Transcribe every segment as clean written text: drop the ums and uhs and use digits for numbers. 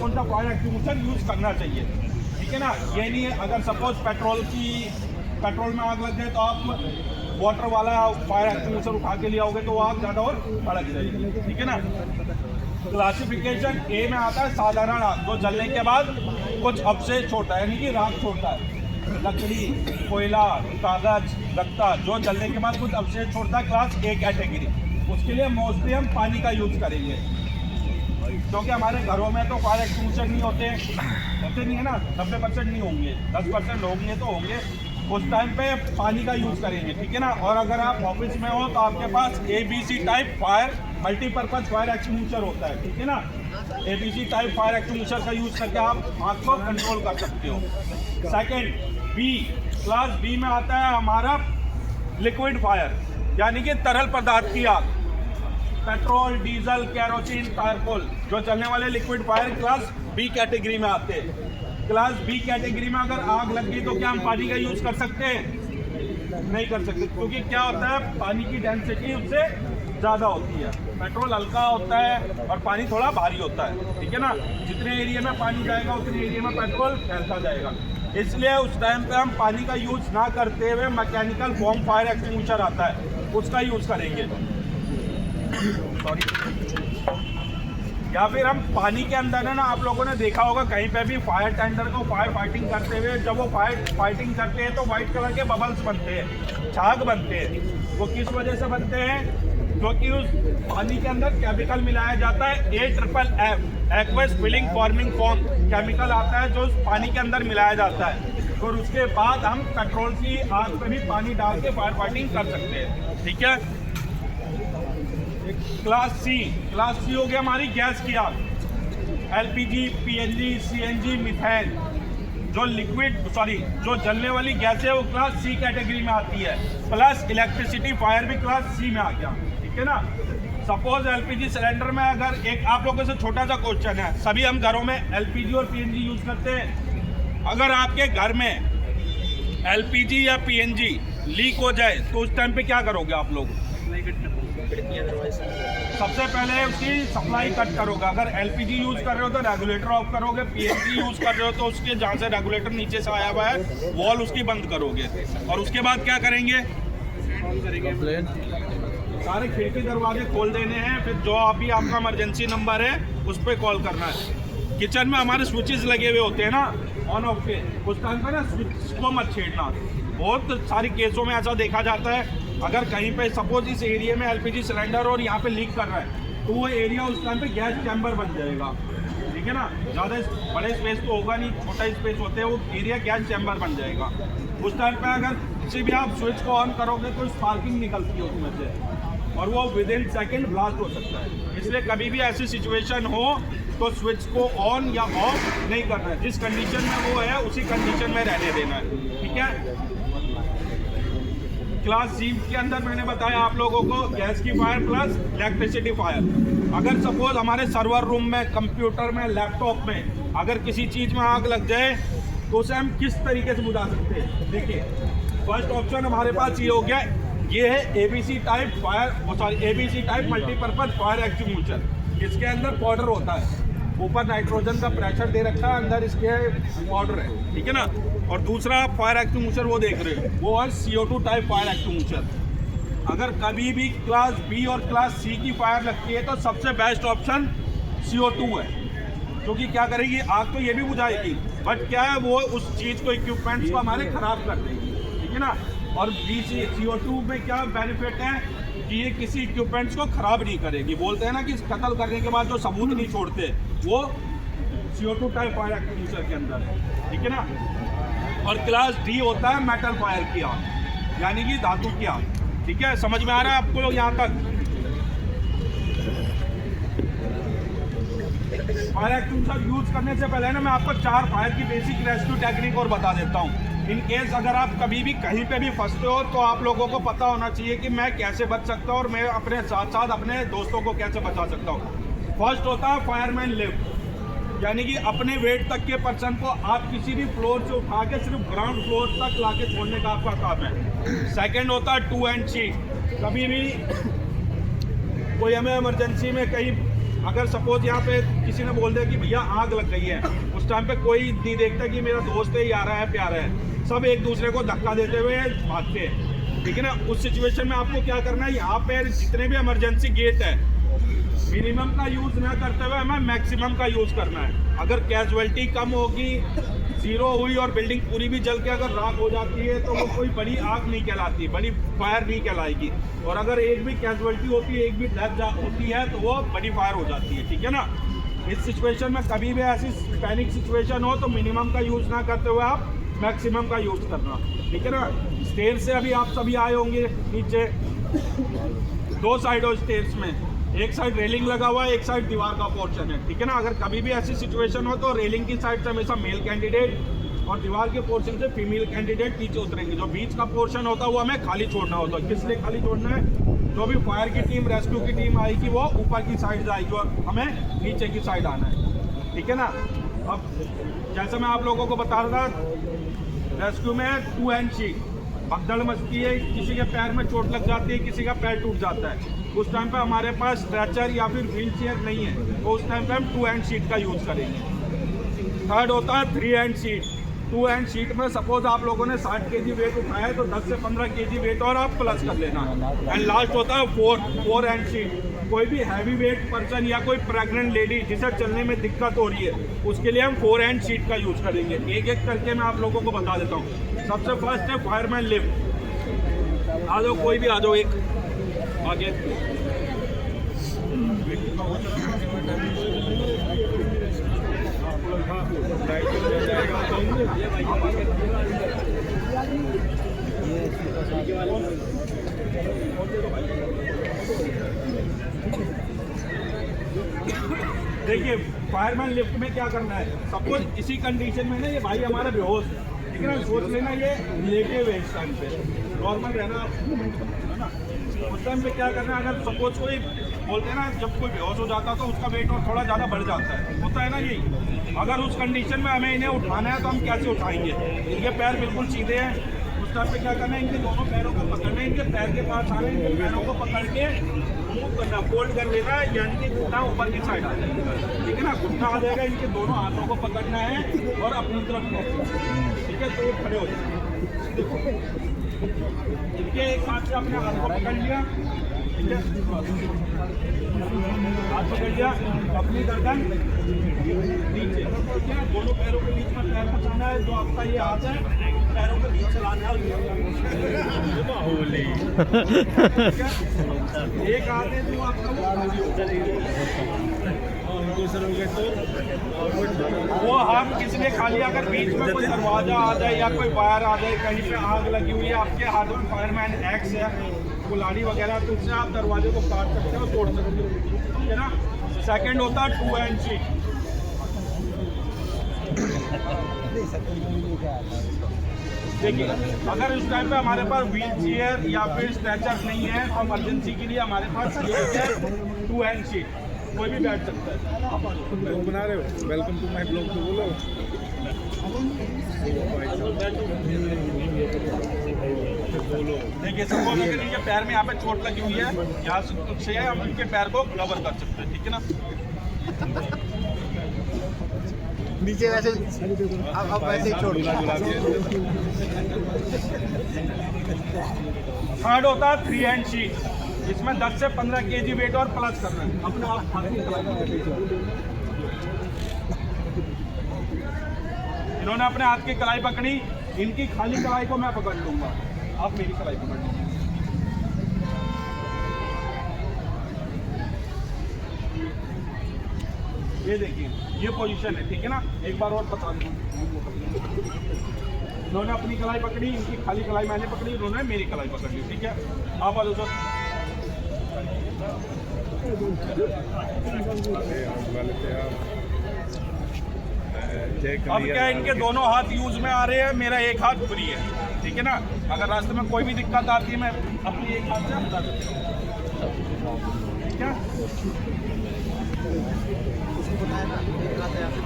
कौन सा fire extinguisher use करना चाहिए, ठीक है ना। ये नहीं है अगर सपोज पेट्रोल में आग लग जाए तो आप वाटर वाला फायर एक्सटिंग्विशर उठा के ले आओगे तो वो आग ज़्यादा और भड़क जाएगी, ठीक है ना। क्लासिफिकेशन ए में आता है साधारण आग, जो जलने के बाद कुछ अवशेष छोड़ता है, यानी कि राख छोड़ता है। लकड़ी, कोयला, कागज, गत्ता जो जलने के बाद कुछ अवशेष छोड़ता है, क्लास ए कैटेगरी। उसके लिए मोस्टली हम पानी का यूज़ करेंगे, क्योंकि हमारे घरों में तो फायर एक्सटिंग्विशर नहीं होते नहीं है ना, 90% नहीं होंगे, 10% होंगे तो होंगे। उस टाइम पे पानी का यूज़ करेंगे, ठीक है ना। और अगर आप ऑफिस में हो तो आपके पास ABC type fire multipurpose fire extinguisher होता है, ठीक है ना। ABC टाइप फायर एक्सटिंग्विशर का यूज़ करके आप आग को कंट्रोल कर सकते हो। सेकंड बी, क्लास बी में आता है हमारा लिक्विड फायर, यानी कि तरल पदार्थ की आग। पेट्रोल, डीजल, केरोसिन, चारकोल जो चलने वाले liquid fire class B category में आते हैं। क्लास बी कैटेगरी में अगर आग लग गई तो क्या हम पानी का यूज़ कर सकते हैं? नहीं कर सकते, क्योंकि क्या होता है पानी की डेंसिटी उससे ज़्यादा होती है। पेट्रोल हल्का होता है और पानी थोड़ा भारी होता है, ठीक है ना। जितने एरिया में पानी जाएगा उतने एरिया में पेट्रोल फैलता जाएगा, इसलिए उस टाइम पे हम पानी का यूज़ ना करते हुए मैकेनिकल बॉम्ब फायर एक्सटिंग्विशर आता है, उसका यूज़ करेंगे। या फिर हम पानी के अंदर है ना, आप लोगों ने देखा होगा कहीं पे भी फायर टेंडर को फायर फाइटिंग करते हुए, जब वो फायर फाइटिंग करते हैं तो वाइट कलर के बबल्स बनते हैं, झाग बनते हैं। वो किस वजह से बनते हैं? क्योंकि उस पानी के अंदर केमिकल मिलाया जाता है AFFF, aqueous filling forming foam chemical आता है जो उस पानी के अंदर मिलाया जाता है। और उसके बाद हम पेट्रोल की आग पे भी पानी डाल के फायर फाइटिंग कर सकते हैं, ठीक है। क्लास सी हो गया हमारी गैस की आग, LPG, PNG, CNG, मिथेन जो जलने वाली गैस है वो क्लास सी कैटेगरी में आती है। प्लस इलेक्ट्रिसिटी फायर भी क्लास सी में आ गया, ठीक है ना। सपोज LPG सिलेंडर में अगर एक आप लोगों से छोटा सा क्वेश्चन है, सभी हम घरों में LPG और PNG यूज करते हैं। अगर आपके घर में LPG या PNG लीक हो जाए तो उस टाइम पे क्या करोगे आप लोग? सबसे पहले उसकी सप्लाई कट करोगे। अगर LPG यूज कर रहे हो तो रेगुलेटर ऑफ करोगे, PNG यूज कर रहे हो तो उसके जहाँ से रेगुलेटर नीचे से आया हुआ है वॉल उसकी बंद करोगे। और उसके बाद क्या करेंगे? सारे खिड़की दरवाजे खोल देने हैं, फिर जो अभी आपका इमरजेंसी नंबर है उस पर कॉल करना है। किचन में हमारे स्विचेस लगे हुए होते हैं ना ऑन ऑफ के, उस टाइम पर ना स्विच को मत छेड़ना। बहुत सारी केसों में ऐसा देखा जाता है, अगर कहीं पे सपोज इस एरिया में LPG सिलेंडर और यहाँ पे लीक कर रहा है तो वो एरिया उस टाइम पे गैस चैम्बर बन जाएगा, ठीक है ना। ज़्यादा बड़े स्पेस तो होगा नहीं, छोटा स्पेस होते हैं, वो एरिया गैस चैम्बर बन जाएगा। उस टाइम पे अगर किसी भी आप स्विच को ऑन करोगे तो स्पार्किंग निकलती है उसमें से और वो विदिन सेकेंड ब्लास्ट हो सकता है। इसलिए कभी भी ऐसी सिचुएशन हो तो स्विच को ऑन या ऑफ नहीं करना है, जिस कंडीशन में वो है उसी कंडीशन में रहने देना है, ठीक है। क्लास सी के अंदर मैंने बताया आप लोगों को गैस की फायर प्लस इलेक्ट्रिसिटी फायर। अगर सपोज हमारे सर्वर रूम में, कंप्यूटर में, लैपटॉप में अगर किसी चीज़ में आग लग जाए तो उसे हम किस तरीके से बुझा सकते हैं? देखिए, फर्स्ट ऑप्शन हमारे पास ये हो गया, ये है ABC type multipurpose fire extinguisher. इसके अंदर पाउडर होता है, ऊपर नाइट्रोजन का प्रेशर दे रखा है, अंदर इसके पाउडर है, ठीक है ना। और दूसरा फायर एक्सटिंग्विशर वो देख रहे हो, वो है CO2 टाइप फायर एक्सटिंग्विशर। अगर कभी भी क्लास बी और क्लास सी की फायर लगती है तो सबसे बेस्ट ऑप्शन CO2 है, क्योंकि क्या करेगी आग तो ये भी बुझाएगी, बट क्या है वो उस चीज़ को, इक्विपमेंट्स को हमारे ख़राब कर देगी, ठीक है ना। और CO2 में क्या बेनिफिट है कि ये किसी इक्विपमेंट्स को ख़राब नहीं करेगी। बोलते हैं ना कि कत्ल करने के बाद जो सबूत नहीं छोड़ते वो CO2 टाइप फायर एक्सटिंग्विशर के अंदर है, ठीक है ना। और क्लास डी होता है मेटल फायर की आग, यानी कि धातु की आग, ठीक है। समझ में आ रहा है आपको लोग यहाँ तक? फायर एक्सटिंग्विशर यूज करने से पहले ना मैं आपको 4 फायर की बेसिक रेस्क्यू टेक्निक और बता देता हूँ। इन केस अगर आप कभी भी कहीं पे भी फंसते हो तो आप लोगों को पता होना चाहिए कि मैं कैसे बच सकता हूँ और मैं अपने साथ साथ अपने दोस्तों को कैसे बचा सकता हूँ। फर्स्ट होता है फायरमैन लिफ्ट, यानी कि अपने वेट तक के पर्सन को आप किसी भी फ्लोर से उठा के सिर्फ ग्राउंड फ्लोर तक लाके छोड़ने का आपका काम है। सेकंड होता है 2 एंड शीट, कभी भी कोई हमें इमरजेंसी में कहीं अगर सपोज यहाँ पे किसी ने बोल दिया कि भैया आग लग गई है, उस टाइम पे कोई नहीं देखता कि मेरा दोस्त है, यारा है, प्यारा है, सब एक दूसरे को धक्का देते हुए भागते हैं, ठीक है ना। उस सिचुएशन में आपको क्या करना है, यहाँ पे जितने भी इमरजेंसी गेट है मिनिमम का यूज ना करते हुए हमें मैक्सिमम का यूज करना है। अगर कैजुअलिटी कम होगी, जीरो हुई और बिल्डिंग पूरी भी जल के अगर राख हो जाती है तो वो कोई बड़ी आग नहीं कहलाती, बड़ी फायर नहीं कहलाएगी। और अगर एक भी कैजुअलिटी होती है, एक भी डेथ होती है तो वो बड़ी फायर हो जाती है, ठीक है ना। इस सिचुएशन में कभी भी ऐसी पैनिक सिचुएशन हो तो मिनिमम का यूज ना करते हुए आप मैक्सिमम का यूज करना, ठीक है ना। स्टेयर से अभी आप सभी आए होंगे नीचे, दो साइड हो स्टेयर्स में, एक साइड रेलिंग लगा हुआ है, एक साइड दीवार का पोर्शन है, ठीक है ना। अगर कभी भी ऐसी सिचुएशन हो तो रेलिंग की साइड से हमेशा मेल कैंडिडेट और दीवार के पोर्शन से फीमेल कैंडिडेट नीचे उतरेंगे। जो बीच का पोर्शन होता है वो हमें खाली छोड़ना होता है। किस लिए खाली छोड़ना है, जो भी फायर की टीम, रेस्क्यू की टीम आएगी वो ऊपर की साइड जाएगी और हमें नीचे की साइड आना है, ठीक है ना। अब जैसे मैं आप लोगों को बता रहा था, रेस्क्यू में 2 हैंड शीट, भगदड़ मचती है, किसी के पैर में चोट लग जाती है, किसी का पैर टूट जाता है, उस टाइम पे हमारे पास स्ट्रेचर या फिर व्हील चेयर नहीं है तो उस टाइम पे हम 2 हैंड शीट का यूज़ करेंगे। थर्ड होता है 3 हैंड शीट। 2 हैंड शीट में सपोज आप लोगों ने 60 केजी वेट उठाया है तो 10 से 15 केजी वेट और आप प्लस कर लेना। एंड लास्ट होता है 4 हैंड शीट। कोई भी हैवी वेट पर्सन या कोई प्रेग्नेंट लेडी जिसे चलने में दिक्कत हो रही है उसके लिए हम 4 हैंड शीट का यूज़ करेंगे। एक एक करके मैं आप लोगों को बता देता हूँ। सबसे फर्स्ट है फायरमैन लिफ्ट। आ जाओ, कोई भी आ जाओ, एक आगे। देखिए फायरमैन लिफ्ट में क्या करना है, सपोज इसी कंडीशन में ना ये भाई हमारा बेहोश है, ठीक है ना। सोच लेना ये लेटे हुए इस टाइम पे, नॉर्मल रहना है ना। उस टाइम पे क्या करना है, अगर सपोज कोई बोलते हैं ना जब कोई बेहोश हो जाता है तो उसका वेट और थोड़ा ज़्यादा बढ़ जाता है, होता है ना यही। अगर उस कंडीशन में हमें इन्हें उठाना है तो हम कैसे उठाएंगे, इनके पैर बिल्कुल सीधे हैं। उस टाइम पे क्या करना है, इनके दोनों पैरों को पकड़ना है, इनके पैर के पास आना है, इनके पैरों को पकड़ के मूव करना, फोल्ड कर लेना है, यानी कि घुटना ऊपर की साइड आ जाएगा, ठीक है ना। घुटना आ जाएगा, इनके दोनों हाथों को पकड़ना है और अपनी तरफ खींचना, ठीक है। तो खड़े हो जाए, देखो इनके एक हाथ से अपने हाथ को पकड़ लिया, ठीक है, हाथ पकड़ लिया, अपनी गर्दन नीचे, ठीक है। दोनों पैरों के बीच में पैर फंसाना है, जो आपका ये हाथ है पैरों के बीच चलाना है, एक हाथ है जो आपका वो हाथ किसने खाली, अगर बीच में कोई दरवाजा आ जाए या कोई वायर आ जाए, कहीं पे आग लगी हुई है, आपके हाथ में फायरमैन एक्स है, कुल्हाड़ी वगैरह, तो उससे आप दरवाजे को काट सकते हो, तोड़ सकते हो, ठीक है ना। सेकंड होता है 2 हैंड शीट। देखिए अगर उस टाइम पे हमारे पास व्हील चेयर या फिर स्ट्रेचर नहीं है तो इमरजेंसी के लिए हमारे पास ये है 2 हैंड शीट, कोई भी बैठ सकता है। आप ब्लॉग बना रहे हो, वेलकम टू माय ब्लॉग, तो बोलो। देखिए सपोज अगर इनके पैर में यहाँ पे चोट लगी हुई है, यहाँ से हम इनके पैर को कवर कर सकते हैं, ठीक है ना। नीचे वैसे अब वैसे ही छोड़। थर्ड होता है 3 हैंड शीट। इसमें 10 से 15 केजी वेट और प्लस करना है अपने आप। इन्होंने अपने हाथ की कलाई पकड़ी, इनकी खाली कलाई को मैं पकड़ लूंगा, आप मेरी कलाई पकड़ लीजिए। ये देखिए ये पोजीशन है, ठीक है ना। एक बार और बता दूं, इन्होंने अपनी कलाई पकड़ी, इनकी खाली कलाई मैंने पकड़ी, इन्होंने मेरी कलाई पकड़ ली, ठीक है। आप आ जाओ अब क्या इनके दोनों हाथ यूज में आ रहे हैं, मेरा एक हाथ फ्री है, ठीक है ना। अगर रास्ते में कोई भी दिक्कत आती है मैं अपनी एक हाथ से बता देता हूँ, ठीक है।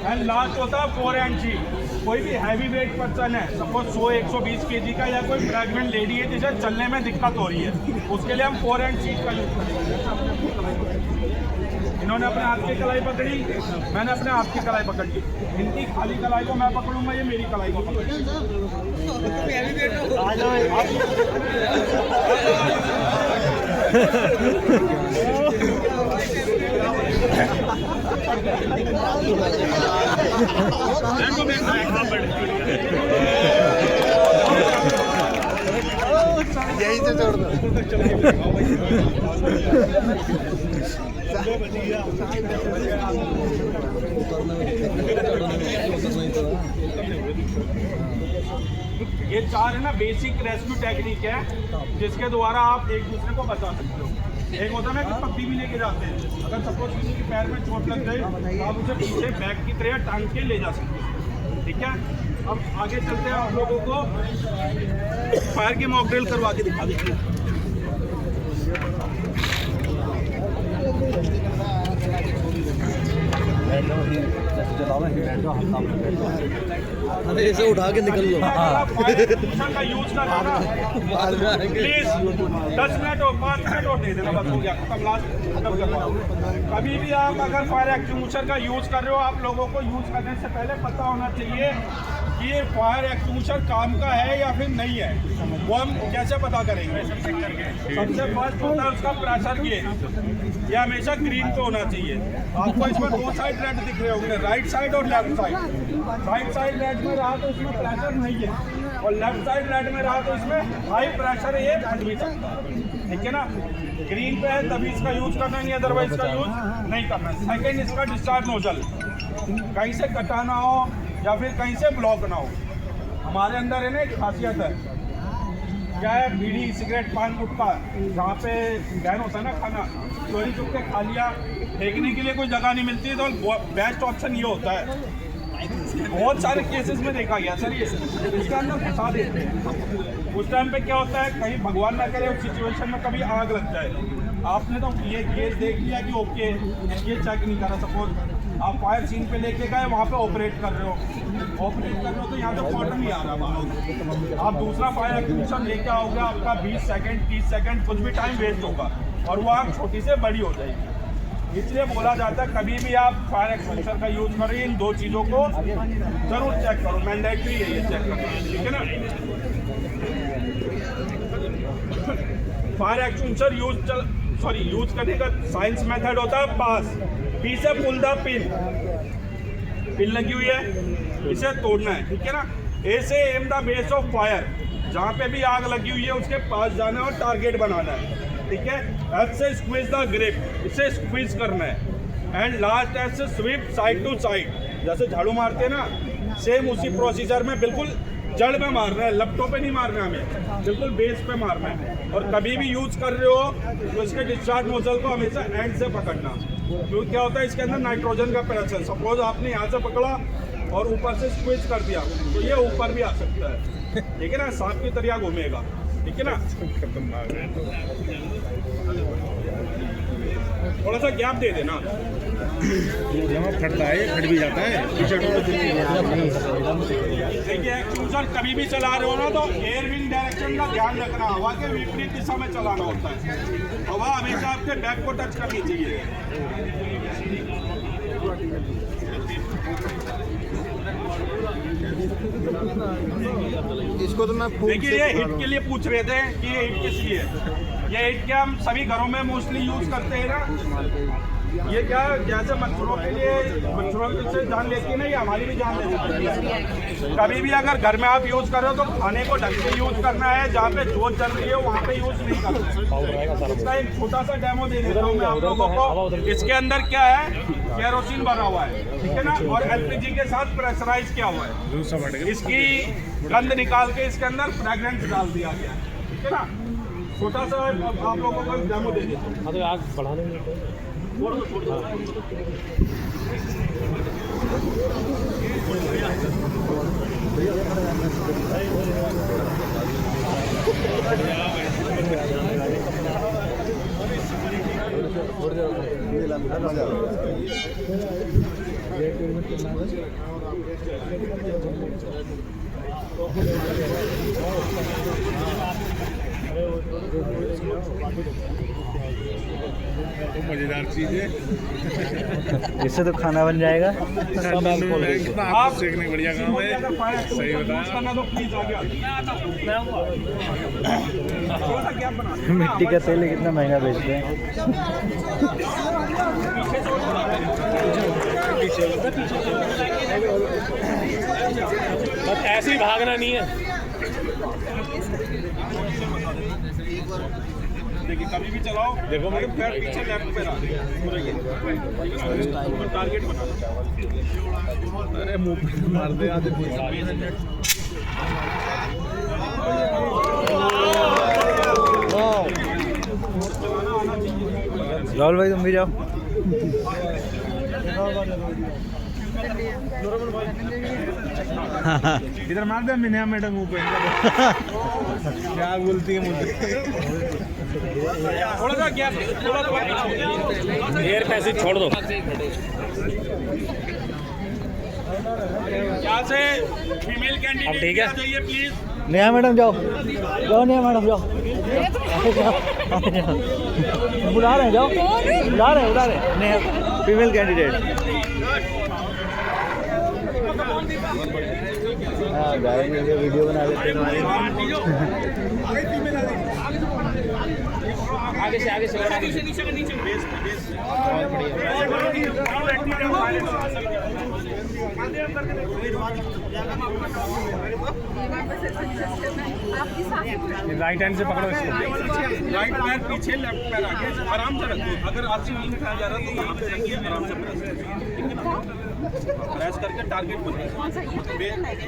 एंड लास्ट होता है 4 हैंड शीट। कोई भी हैवी वेट पर्सन है, सपोज 100-120 केजी का, या कोई प्रेग्नेंट लेडी है जिसे चलने में दिक्कत हो रही है, उसके लिए हम 4 हैंड शीट का यूज करेंगे। इन्होंने अपने हाथ की कलाई पकड़ी, मैंने अपने हाथ की कलाई पकड़ ली। इनकी खाली कलाई को मैं पकड़ूंगा, ये मेरी कलाई को पकड़ेंगे। यहीं से छोड़ दो। ये 4 है ना बेसिक रेस्क्यू टेक्निक है, जिसके द्वारा आप एक दूसरे को बचा सकते हो। एक होता है ना कि पत्ती भी लेके जाते हैं, अगर सपोज किसी के पैर में चोट लग गई तो आप उसे पीछे बैग की तरह टांग के ले जा सकते हो। ठीक है, अब आगे चलते हैं, आप लोगों को फायर की मॉक ड्रिल करवा के दिखा देंगे। अरे इसे उठा के निकल लो। का यूज करना ना प्लीज 10 मिनट और 5 मिनट और दे देना, बस हो गया खत्म, लास्ट खत्म करवा। कभी भी आप अगर फायर एक्सटिंग्विशर का यूज कर रहे हो, आप लोगों को यूज करने से पहले पता होना चाहिए कि ये फायर एक्सटिंग्विशर काम का है या फिर नहीं है। वो हम कैसे पता करेंगे? सबसे फर्स्ट होता है उसका प्रेशर गेज, ये हमेशा ग्रीन पे होना चाहिए। आपको इसमें 2 साइड रेड दिख रहे होंगे, राइट साइड और left side. Right side red में रहा तो इसमें प्रेशर नहीं है, और लेफ्ट साइड रेड में रहा तो इसमें हाई प्रेशर है, ये फट भी सकता है। ठीक है ना, ग्रीन पे है तभी इसका यूज करना है, अदरवाइज इसका यूज नहीं करना है। सेकेंड, इसका डिस्चार्ज नोजल कहीं से कटा ना हो या फिर कहीं से ब्लॉक ना हो। हमारे अंदर है ना एक खासियत है, क्या है, बीड़ी सिगरेट पान गुटखा जहाँ पे बैन होता है ना खाना, चोरी चुप के खा लिया, फेंकने के लिए कोई जगह नहीं मिलती, तो बेस्ट ऑप्शन ये होता है। बहुत सारे केसेस में देखा गया सर, ये इसके अंदर फंसा देते हैं। उस टाइम पे क्या होता है, कहीं भगवान ना करे उस सिचुएशन में कभी आग लग जाए, आपने तो ये केस देख लिया कि ओके ये चेक नहीं करा, सपोज आप फायर सीन पे लेके गए, वहाँ पे ऑपरेट कर रहे हो तो यहाँ पे वाटर नहीं आ रहा बाहर, आप दूसरा फायर एक्सटिंग्विशर लेके आओगे, आपका 20 सेकंड 30 सेकंड कुछ भी टाइम वेस्ट होगा और वो आग छोटी से बड़ी हो जाएगी। इसलिए बोला जाता है कभी भी आप फायर एक्सटिंग्विशर का यूज करें, इन 2 चीज़ों को जरूर चेक करो, मैंडेटरी है ये चेक करना। ठीक है ना, फायर एक्सटिंग्विशर यूज करने का साइंस मेथड होता है पास। पी से पुल द पिन लगी हुई है, इसे तोड़ना है। ठीक है ना, ए से am the base of fire, जहाँ पे भी आग लगी हुई है उसके पास जाना है और टारगेट बनाना है। ठीक है, एफ से स्क्वीज द ग्रिप, इसे स्क्वीज करना है। एंड लास्ट एफ से स्वीप साइड टू साइड, जैसे झाड़ू मारते हैं ना, सेम उसी प्रोसीजर में बिल्कुल जड़ में मारना है, लपटों पे नहीं मारना, हमें बिल्कुल बेस पे मारना है। और कभी भी यूज कर रहे हो तो इसके डिस्चार्ज नोजल को हमेशा एंड से पकड़ना, क्योंकि क्या होता है इसके अंदर नाइट्रोजन का प्रेशर, सपोज आपने यहाँ से पकड़ा और ऊपर से स्क्वीज कर दिया तो ये ऊपर भी आ सकता है। ठीक है ना, सांप की तरह घूमेगा। ठीक है ना, थोड़ा सा गैप दे देना, फटता है, फट भी जाता है। देखिए एक्सटिंग्विशर कभी भी चला रहे हो ना तो एयर विंड डायरेक्शन का ध्यान रखना, हवा के विपरीत दिशा में चलाना होता है। हवा हमेशा आपके बैक को टच करनी चाहिए। इसको तो मैं देखिए ये हिट के लिए पूछ रहे थे कि ये हिट किस लिए है। ये हिट क्या हम सभी घरों में मोस्टली यूज करते हैं ना, ये क्या जैसे मच्छरों के लिए, मच्छरों से जान लेती है ना, ये हमारी भी जान ले सकती है। कभी भी अगर घर में आप यूज कर रहे हो तो खाने को ढंग से यूज करना है, जहाँ पे जोत जल रही है वहाँ पे यूज नहीं करना। इसका एक छोटा सा डेमो दे देता हूँ मैं आप लोगों को। इसके अंदर क्या है, केरोसिन भरा हुआ है, ठीक है ना, और LPG के साथ प्रेशराइज किया हुआ है। इसकी गंध निकाल के इसके अंदर फ्रेग्रेंस डाल दिया गया, ठीक है ना। छोटा सा आप लोगों को डेमो दे देता हूँ। आग बढ़ाने में तो मजेदार चीज है। इससे तो खाना बन जाएगा। सब अल्कोहल कितना आपको सीखने का बढ़िया काम है। सही बताया। मिट्टी का तेल कितना महंगा बेचते हैं। बस ऐसे ही भागना नहीं है। देखिए कभी भी चलाओ, देखो मेरे पैर पीछे लेफ्ट पे रख टारगेट बना। अरे मुंह पे मार दे आधे। राहुल भाई तुम भी जाओ। इधर मार दे मिनिया मैडम मुंह पे। क्या बोलती है मुझे। थोड़ा सा गैस, थोड़ा सा ढेर पैसे छोड़ दो। यहाँ से फीमेल अब कैंडिडेट ठीक है। आ जाइए प्लीज। नेहा मैडम जाओ, जाओ नेहा मैडम जाओ। बुला रहे हैं, जाओ बुला रहे हैं नेहा फीमेल कैंडिडेट। हाँ जाएंगे, वीडियो बना लेते हैं तुम्हारी। आगे से राइट हैंड से पकड़ो इसको। राइट पैर पीछे, लेफ्ट पैर आगे, आराम से रखो। अगर आपसे नहीं उठाया जा रहा तो यहाँ पे रखिए, आराम से प्रेस करके टारगेट को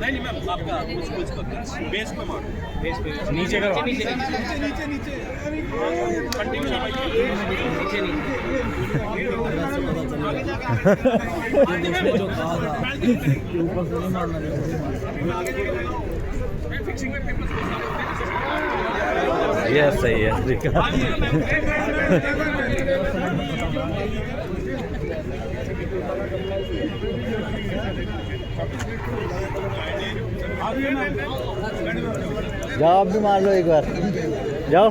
नहीं मैम, आपका उसको बेस पे मारो, बेस पे नीचे करो। नीचे कंटिन्यू ये सही है। जाओ आप भी मार लो एक बार, जाओ।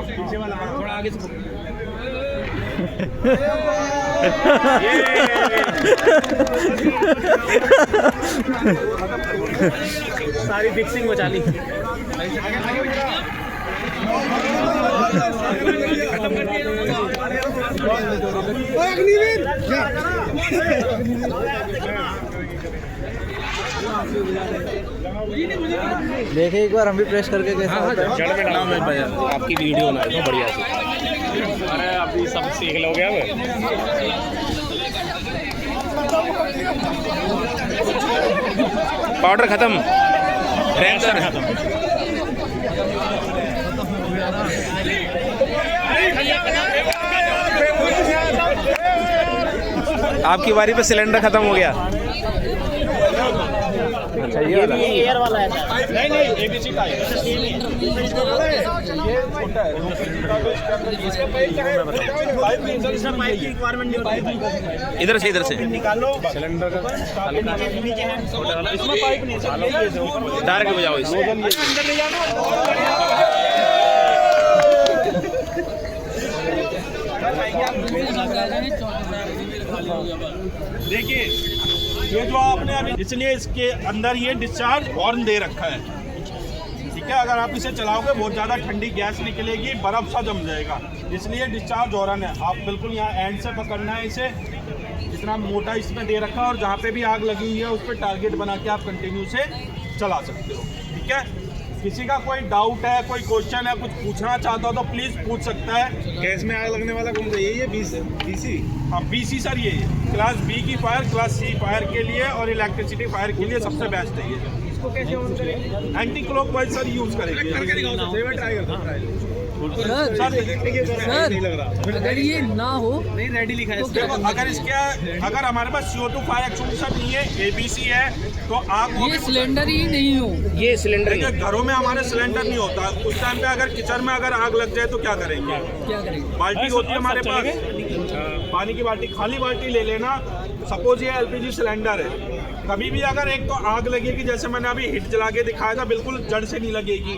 पीछे वाला थोड़ा आगे से सारी फिक्सिंग बचा ली। देखिए एक बार हम भी प्रेस करके कैसा होता है। जड़ में डाला मैं आपकी वीडियो बना दो बढ़िया से। अरे अभी सब सीख लोगे अब। पाउडर खत्म, रैंसर खत्म। आपकी बारी पे सिलेंडर खत्म हो गया। अच्छा ये वाला एयर वाला है। नहीं एबीसी का है, ये छोटा है। इधर से निकालो सिलेंडर का इसमें पाइप नहीं डायरेक्ट बजाओ इसको। देखिए ये जो आपने अभी, इसलिए इसके अंदर ये डिस्चार्ज हॉर्न दे रखा है, ठीक है। अगर आप इसे चलाओगे बहुत ज़्यादा ठंडी गैस निकलेगी, बर्फ सा जम जाएगा, इसलिए डिस्चार्ज हॉर्न है। आप बिल्कुल यहाँ एंड से पकड़ना है इसे, जितना मोटा इसमें दे रखा है, और जहाँ पे भी आग लगी हुई है उस पर टारगेट बना के आप कंटिन्यू से चला सकते हो, ठीक है। किसी का कोई डाउट है, कोई क्वेश्चन है, कुछ पूछना चाहता हो तो प्लीज़ पूछ सकता है। गैस में आग लगने वाला कौन सा, यही है बीसी? हाँ BC सर, ये क्लास B की फायर, क्लास C फायर के लिए और इलेक्ट्रिसिटी फायर के लिए सबसे बेस्ट है ये। इसको कैसे ऑन करेंगे? एंटी क्लॉकवाइज सर यूज़ करेंगे। ट्राई करता हूं। सर अगर ये ना हो नहीं रेडी लिखा है तो क्या देखो, अगर हमारे पास CO2 फायर एक्सटिंग्विशर नहीं है, ABC है, तो आग ये सिलेंडर ही नहीं हो। ये सिलेंडर देखिए, घरों में हमारे सिलेंडर नहीं होता, उस टाइम पे अगर किचन में अगर आग लग जाए तो क्या करेंगे? क्या करेंगे? बाल्टी होती है हमारे पास, पानी की बाल्टी, खाली बाल्टी ले लेना। सपोज ये LPG सिलेंडर है, कभी भी अगर एक तो आग लगेगी, जैसे मैंने अभी हिट जला के दिखाया था, बिल्कुल जड़ से नहीं लगेगी,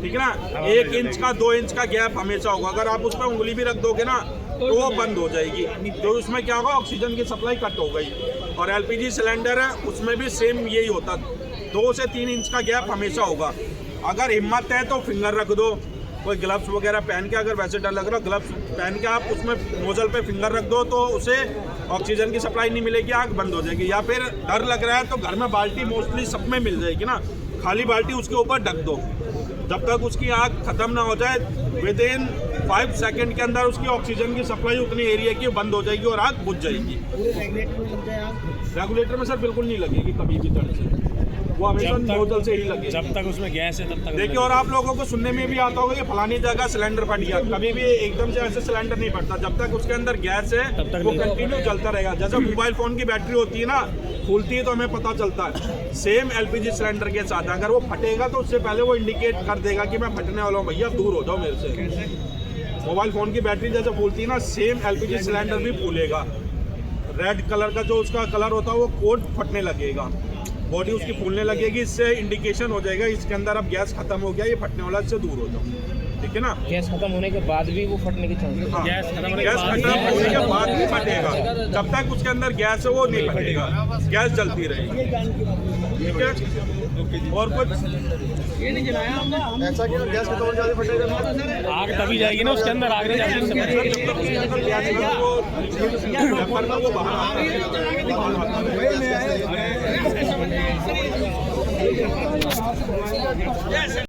ठीक है ना। 1 इंच का 2 इंच का गैप हमेशा होगा। अगर आप उस पर उंगली भी रख दोगे ना तो वो बंद हो जाएगी, तो उसमें क्या होगा, ऑक्सीजन की सप्लाई कट हो गई। और LPG सिलेंडर है, उसमें भी सेम यही होता, 2 से 3 इंच का गैप हमेशा होगा। अगर हिम्मत है तो फिंगर रख दो, कोई ग्लव्स वगैरह पहन के, अगर वैसे डर लग रहा है ग्लव्स पहन के आप उसमें नोजल पे फिंगर रख दो, तो उसे ऑक्सीजन की सप्लाई नहीं मिलेगी, आग बंद हो जाएगी। या फिर डर लग रहा है तो घर में बाल्टी मोस्टली सब में मिल जाएगी ना, खाली बाल्टी उसके ऊपर ढक दो, जब तक उसकी आग खत्म ना हो जाए, विदिन 5 सेकंड के अंदर उसकी ऑक्सीजन की सप्लाई उतनी एरिया की बंद हो जाएगी और आग बुझ जाएगी। रेगुलेटर में सर बिल्कुल नहीं लगेगी कभी भी तरह से, वो हमेशा नोजल से ही लगेगी। जब तक उसमें गैस है तब तक देखिए, और आप लोगों को सुनने में भी आता होगा कि फलानी जगह सिलेंडर फट गया, कभी भी एकदम से ऐसे सिलेंडर नहीं फटता। जब तक उसके अंदर गैस है वो कंटिन्यू चलता रहेगा। जैसे मोबाइल फोन की बैटरी होती है ना, फूलती है तो हमें पता चलता है, सेम LPG सिलेंडर के साथ अगर वो फटेगा तो उससे पहले वो इंडिकेट कर देगा कि मैं फटने वाला हूँ, भैया दूर हो जाओ मेरे से। मोबाइल फोन की बैटरी जैसे फूलती है ना, सेम LPG सिलेंडर भी फूलेगा। रेड कलर का जो उसका कलर होता है वो कोड फटने लगेगा, बॉडी उसकी फूलने लगेगी, इससे इंडिकेशन हो जाएगा इसके अंदर अब गैस खत्म हो गया, ये फटने वाला, इससे दूर हो जाओ, ठीक है ना। गैस खत्म होने के बाद भी वो फटने की चांस हाँ, गैस खत्म होने गैस खत्म होने के बाद भी फटेगा, जब तक उसके अंदर गैस है वो नहीं फटेगा, गैस जलती रहेगी, ठीक है। और कुछ ऐसा क्यों गैस खत्म हो जाती फटेगा? आग तभी जाएगी ना उसके अंदर, आग नहीं जाएगी उसके अंदर। जब तक उसके अंदर गैस है वो बाहर आता है।